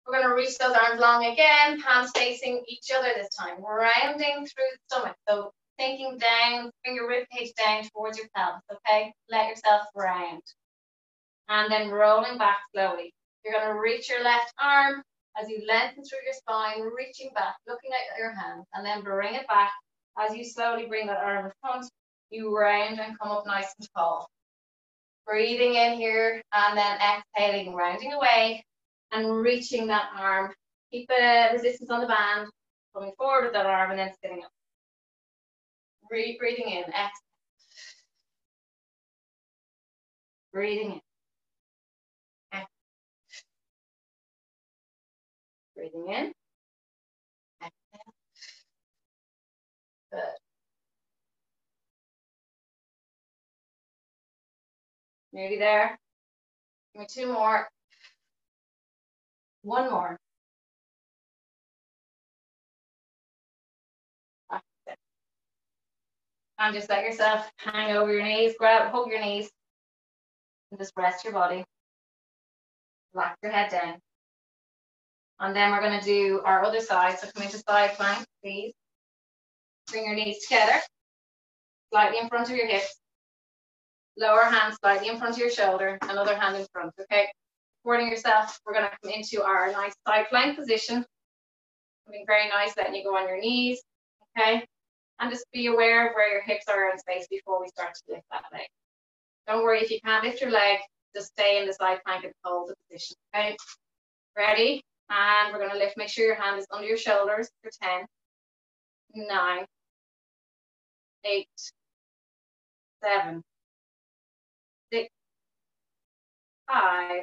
We're going to reach those arms long again, hands facing each other this time, rounding through the stomach. So thinking down, bring your rib cage down towards your pelvis, okay? Let yourself round. And then rolling back slowly. You're going to reach your left arm as you lengthen through your spine, reaching back, looking at your hand, and then bring it back. As you slowly bring that arm in front, you round and come up nice and tall. Breathing in here and then exhaling, rounding away and reaching that arm. Keep the resistance on the band, coming forward with that arm and then sitting up. Breathing in, exhale. Breathing in. Exhale. Breathing in. Exhale. Good. Nearly there. Give me 2 more. 1 more. And just let yourself hang over your knees, hug your knees, and just rest your body. Relax your head down. And then we're going to do our other side. So come into side plank, please. Bring your knees together, slightly in front of your hips. Lower hand slightly in front of your shoulder, another hand in front, okay? Supporting yourself, we're going to come into our nice side plank position. Something very nice, letting you go on your knees, okay? And just be aware of where your hips are in space before we start to lift that leg. Don't worry if you can't lift your leg, just stay in the side plank and hold the position, okay? Ready? And we're going to lift, make sure your hand is under your shoulders for 10, 9, 8, 7, 6, 5,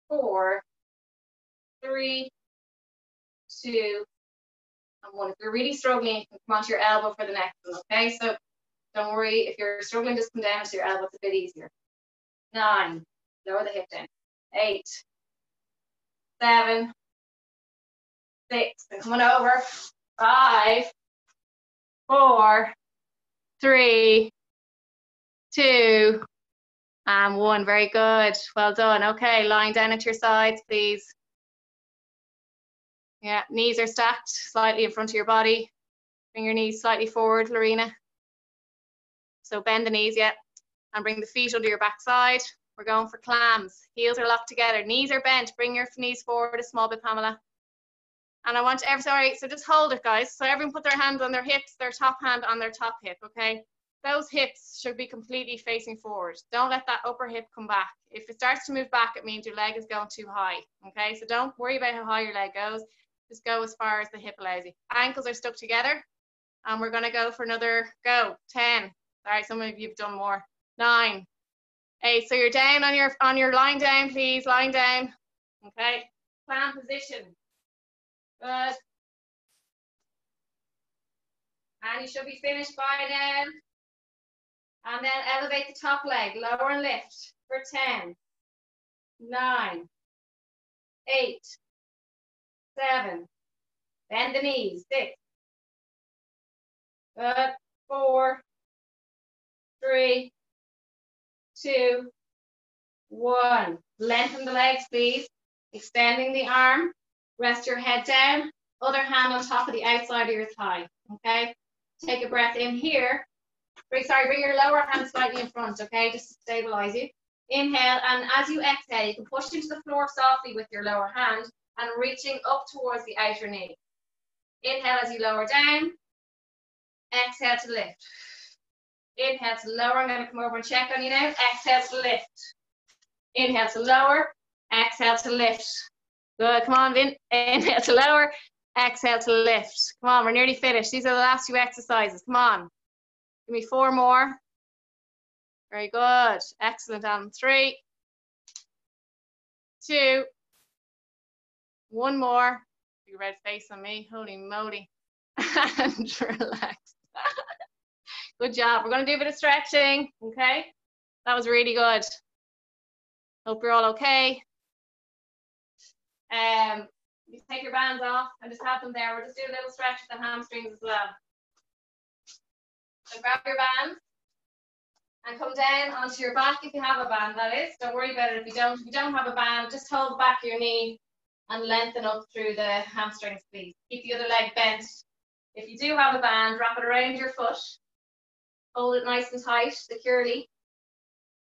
4, 3, 2, and 1. If you're really struggling, you can come onto your elbow for the next one, okay? So don't worry, if you're struggling, just come down to your elbow, it's a bit easier. 9, lower the hip down. 8, 7, 6, and coming over. 5, 4, 3, 2, and 1. Very good. Well done. Okay, lying down at your sides, please. Yeah, knees are stacked slightly in front of your body. Bring your knees slightly forward, Lorena. So bend the knees, yeah. And bring the feet under your backside. We're going for clams. Heels are locked together. Knees are bent. Bring your knees forward a small bit, Pamela. And I want sorry, so just hold it, guys. So everyone put their hands on their hips, their top hand on their top hip, okay? Those hips should be completely facing forward. Don't let that upper hip come back. If it starts to move back, it means your leg is going too high, okay? So don't worry about how high your leg goes. Just go as far as the hip allows you. Ankles are stuck together. And we're gonna go for another go. 10. Sorry, some of you have done more. 9, 8. So you're down on your lying down, please. Lying down. Okay. Clam position. Good. And you should be finished by now. And then elevate the top leg, lower and lift for 10, 9, 8, 7. Bend the knees. 6. Good. 4, 3, 2, 1. Lengthen the legs, please. Extending the arm. Rest your head down. Other hand on top of the outside of your thigh. Okay. Take a breath in here. Bring your lower hand slightly in front, okay, just to stabilize you. Inhale, and as you exhale, you can push into the floor softly with your lower hand and reaching up towards the outer knee. Inhale as you lower down. Exhale to lift. Inhale to lower. I'm going to come over and check on you now. Exhale to lift. Inhale to lower. Exhale to lift. Good. Come on, Vin. Inhale to lower. Exhale to lift. Come on, we're nearly finished. These are the last 2 exercises. Come on. Give me 4 more. Very good. Excellent. And 3, 2, 1 more. Big red face on me. Holy moly. And relax. Good job. We're going to do a bit of stretching. Okay. That was really good. Hope you're all okay. You take your bands off and just have them there. We're just doing a little stretch with the hamstrings as well. So grab your band and come down onto your back if you have a band, that is. Don't worry about it if you don't. If you don't have a band, just hold the back of your knee and lengthen up through the hamstrings, please. Keep the other leg bent. If you do have a band, wrap it around your foot. Hold it nice and tight, securely.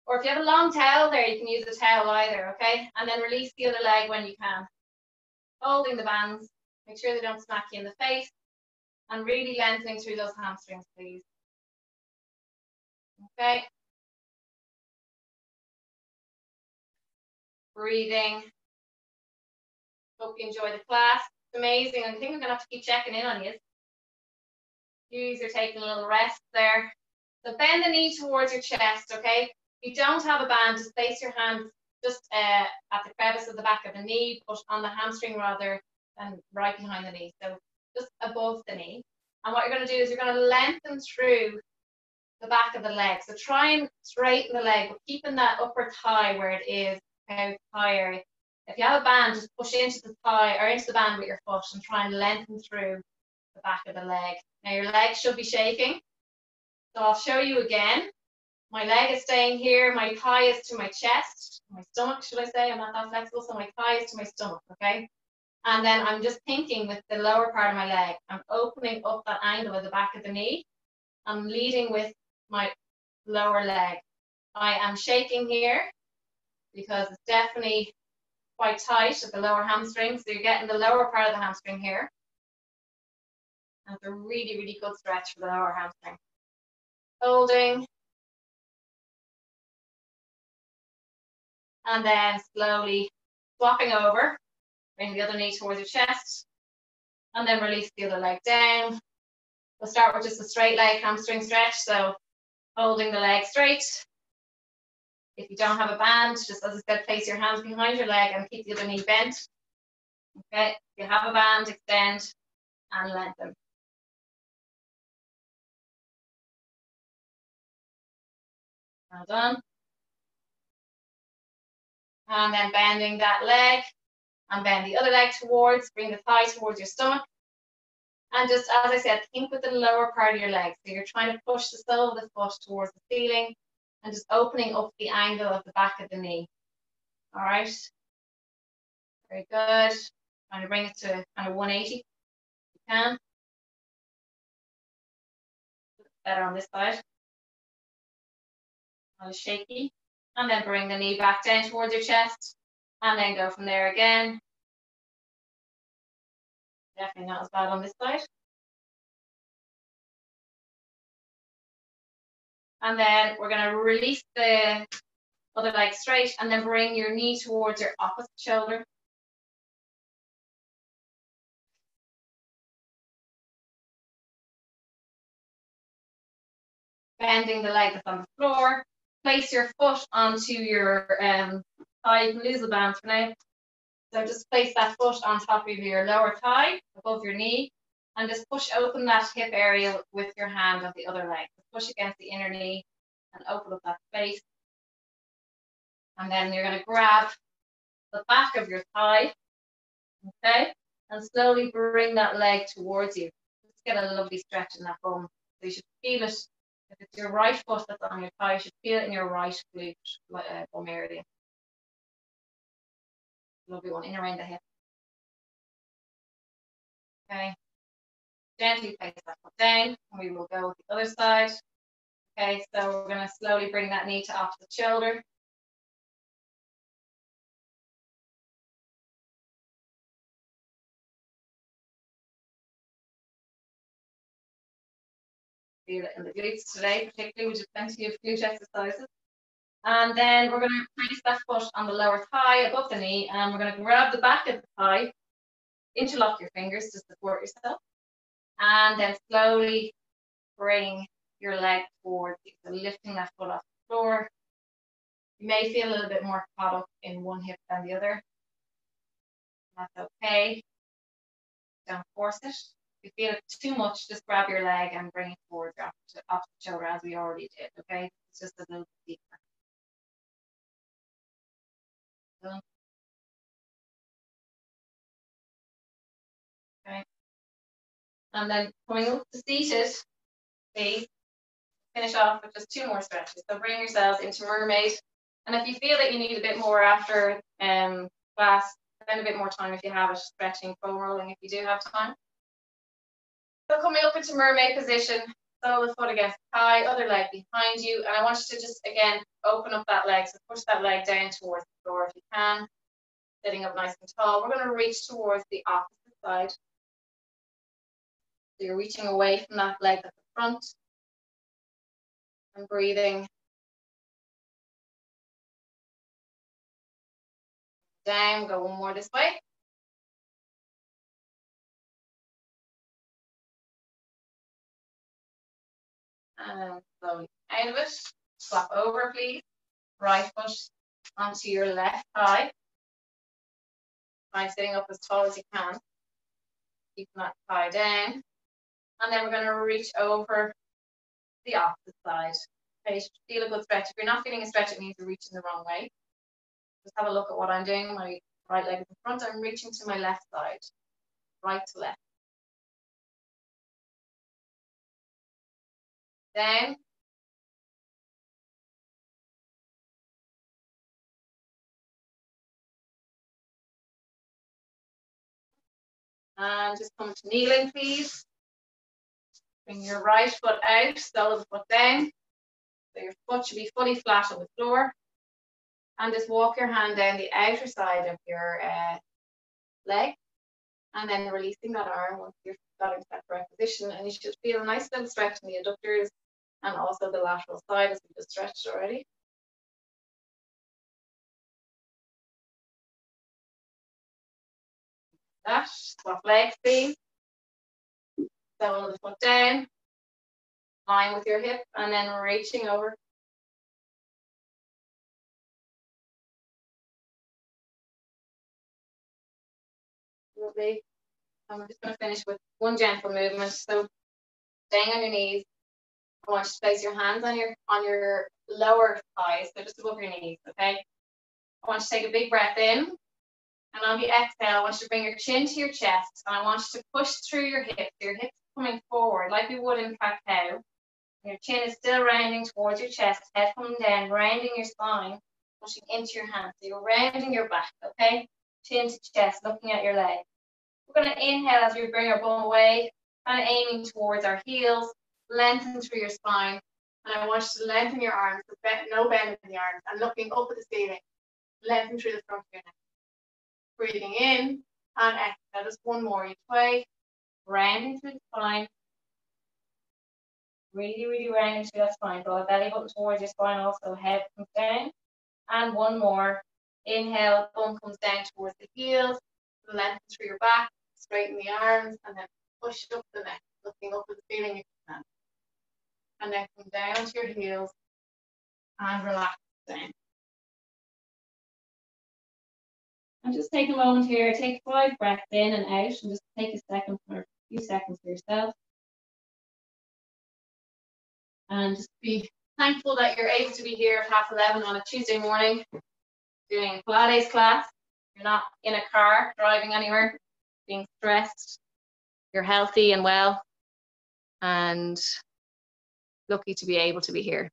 Or if you have a long towel there, you can use a towel either, okay? And then release the other leg when you can. Holding the bands. Make sure they don't smack you in the face. And really lengthening through those hamstrings, please. Okay. Breathing. Hope you enjoy the class. It's amazing. I think I'm gonna have to keep checking in on you. You are taking a little rest there. So bend the knee towards your chest, okay? If you don't have a band, just place your hands just at the crevice of the back of the knee, push on the hamstring rather than right behind the knee. So just above the knee. And what you're gonna do is you're gonna lengthen through the back of the leg. So try and straighten the leg, but keeping that upper thigh where it is, okay, thigh area. If you have a band, just push into the thigh or into the band with your foot and try and lengthen through the back of the leg. Now your leg should be shaking. So I'll show you again. My leg is staying here, my thigh is to my chest, my stomach, should I say? I'm not that flexible, so my thigh is to my stomach, okay? And then I'm just thinking with the lower part of my leg. I'm opening up that angle at the back of the knee. I'm leading with my lower leg. I am shaking here because it's definitely quite tight at the lower hamstring. So you're getting the lower part of the hamstring here. And it's a really, really good stretch for the lower hamstring. Holding. And then slowly swapping over. Bring the other knee towards your chest. And then release the other leg down. We'll start with just a straight leg hamstring stretch. So holding the leg straight. If you don't have a band, just as I said, place your hands behind your leg and keep the other knee bent. Okay, if you have a band, extend and lengthen. Well done. And then bending that leg and bend the other leg towards, bring the thigh towards your stomach. And just, as I said, think with the lower part of your leg. So you're trying to push the sole of the foot towards the ceiling and just opening up the angle of the back of the knee. All right. Very good. Trying to bring it to kind of 180 if you can. Better on this side. A little shaky. And then bring the knee back down towards your chest. And then go from there again. Definitely not as bad on this side. And then we're going to release the other leg straight and then bring your knee towards your opposite shoulder. Bending the leg that's on the floor. Place your foot onto your thigh. You can lose the balance for now. So just place that foot on top of your lower thigh, above your knee, and just push open that hip area with your hand of the other leg. Push against the inner knee and open up that space. And then you're going to grab the back of your thigh, okay, and slowly bring that leg towards you. Just get a lovely stretch in that bum. So you should feel it. If it's your right foot that's on your thigh, you should feel it in your right glute bum area. Lovely one, in around the hip. Okay. Gently place that foot down, and we will go with the other side. Okay, so we're going to slowly bring that knee to opposite shoulder. Feel it in the glutes today, particularly. We did plenty of glute exercises. And then we're going to place that foot on the lower thigh above the knee, and we're going to grab the back of the thigh, interlock your fingers to support yourself, and then slowly bring your leg towards you. So lifting that foot off the floor. You may feel a little bit more caught up in one hip than the other. That's okay. Don't force it. If you feel it too much, just grab your leg and bring it towards your opposite shoulder as we already did, okay? It's just a little bit deeper. Done. Okay. And then coming up to seated, please. finish off with just 2 more stretches. So bring yourselves into Mermaid. And if you feel that you need a bit more after class, spend a bit more time if you have it, stretching, foam rolling if you do have time. So coming up into Mermaid position, sole the foot against the thigh, other leg behind you. And I want you to just, again, open up that leg. So push that leg down towards the floor if you can. Sitting up nice and tall. We're going to reach towards the opposite side. So you're reaching away from that leg at the front. And breathing down. Go one more this way. And slowly out of it. Swap over, please. Right foot onto your left thigh. Try sitting up as tall as you can. Keeping that thigh down. And then we're going to reach over the opposite side. Okay, you should feel a good stretch. If you're not feeling a stretch, it means you're reaching the wrong way. Just have a look at what I'm doing. My right leg is in front. I'm reaching to my left side. Right to left. Down. And just come to kneeling, please. Bring your right foot out, sole the foot down. So your foot should be fully flat on the floor. And just walk your hand down the outer side of your leg. And then releasing that arm once you've got into that correct position. And you should feel a nice little stretch in the adductors and also the lateral side as we just stretched already. That, swap legs, please. Sole the foot down, line with your hip, and then reaching over. Lovely. And we're just going to finish with one gentle movement. So staying on your knees. I want you to place your hands on your lower thighs, so just above your knees, okay? I want you to take a big breath in. And on the exhale, I want you to bring your chin to your chest. And I want you to push through your hips. Your hips coming forward like you would in cat-cow. Your chin is still rounding towards your chest, head coming down, rounding your spine, pushing into your hands. So you're rounding your back, okay? Chin to chest, looking at your leg. We're going to inhale as we bring our bum away, kind of aiming towards our heels, lengthen through your spine. And I want you to lengthen your arms, so no bend in the arms, and looking up at the ceiling, lengthen through the front of your neck. Breathing in and exhale, just one more each way, rounding through the spine. Really, really rounding through that spine. Draw the belly button towards your spine, also head comes down. And one more. Inhale, bum comes down towards the heels, lengthen through your back, straighten the arms, and then push up the neck, looking up at the ceiling if you can. And then come down to your heels and relax down. And just take a moment here, take 5 breaths in and out, and just take a second or a few seconds for yourself. And just be thankful that you're able to be here at 11:30 on a Tuesday morning doing a Pilates class. You're not in a car driving anywhere, being stressed. You're healthy and well, and lucky to be able to be here.